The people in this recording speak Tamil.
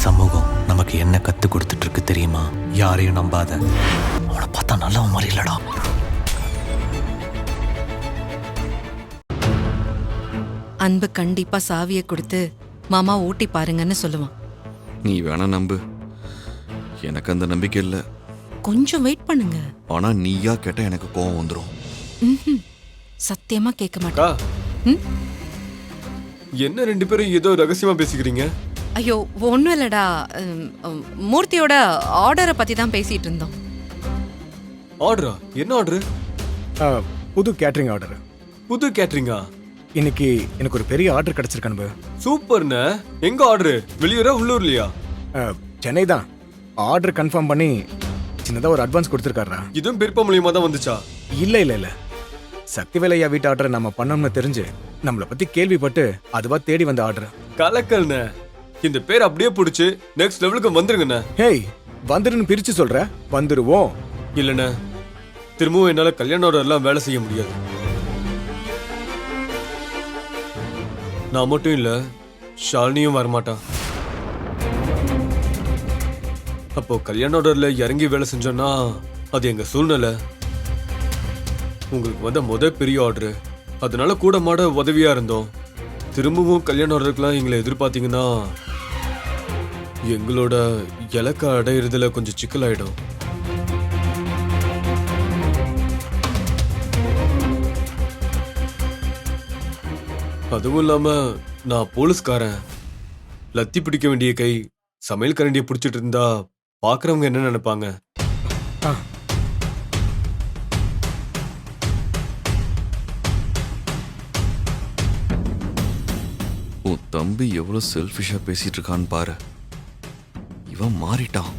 சமூகம் நமக்கு என்ன கத்து கொடுத்துட்டு இருக்கு தெரியுமா? யாரையும் நம்பாத. அவனை பார்த்தா நல்லவன் மாதிரி இல்லடா. அன்பு கண்டிப்பா சாவியை கொடுத்து மாமா ஊட்டி பாருங்கன்னு சொல்லுவான். நீ வேணா நம்பு, எனக்கு அந்த நம்பிக்கை இல்ல. கொஞ்சம் வெயிட் பண்ணுங்க. ஆனா நீயா கேட்டா எனக்கு கோவம் வந்துடும். சத்தியமா கேட்க மாட்டேன். என்ன ரெண்டு பேரும் ஏதோ ரகசியமா பேசிக்கிறீங்க? ஐயோ ஒன்றும் இல்லடா, மூர்த்தியோட ஆர்டரை பத்தி தான் பேசிட்டு இருந்தோம். ஆர்டரா? என்ன ஆர்டர்? புது கேட்டரிங் ஆர்டர். புது கேட்டரிங்கா? இன்னைக்கு எனக்கு ஒரு பெரிய ஆர்டர் கிடைச்சிருக்கு அன்பு. சூப்பர்ண்ணே. எங்க ஆர்டர்? வெளியூரா உள்ளூர்லயா? சென்னை தான். ஆர்டர் கன்ஃபார்ம் பண்ணி சின்னதா ஒரு அட்வான்ஸ் கொடுத்துருக்காரா. இதுவும் பெருப்பா மூலியமா தான் வந்துச்சா? இல்ல சக்திவேலையா வீட்டு ஆர்டர் நம்ம பண்ணோம்னு தெரிஞ்சு நம்மளை பத்தி கேள்விப்பட்டு அதுவா தேடி வந்த ஆர்டர். கலக்கல்ண்ணே. இந்த பேர் அப்படியே பிடிச்சு நெக்ஸ்ட் லெவலுக்கு வந்துருங்கண்ணே. ஹேய், வந்துருன்னு பிரிச்சு சொல்ற? வந்துருவோம். இல்லண்ணே, திரும்பவும் என்னால கல்யாண ஆர்டர் எல்லாம் வேலை செய்ய முடியாது. நான் மட்டும் இல்ல, ஷாலினியும் வரமாட்டா. அப்போ கல்யாண ஆர்டர்ல இறங்கி வேலை செஞ்சோன்னா அது எங்க சூழ்நிலை. உங்களுக்கு வந்த பெரிய ஆர்டர், அதனால கூட மாட உதவியா இருந்தோம். திரும்பவும் கல்யாண ஆர்டருக்குலாம் எங்களை எதிர்பார்த்தீங்கன்னா எங்களோட இலக்க அடையிறதுல கொஞ்சம் சிக்கலாயிடும். அதுவும் இல்லாம நான் போலீஸ்காரன். லத்தி பிடிக்க வேண்டிய கை சமையல் கரண்டியை பிடிச்சிட்டு இருந்தா பாக்குறவங்க என்ன நினைப்பாங்க? உன் தம்பி எவ்வளவு செல்ஃபிஷா பேசிட்டு இருக்கான்னு பாரு. இவன் மாறிட்டான்.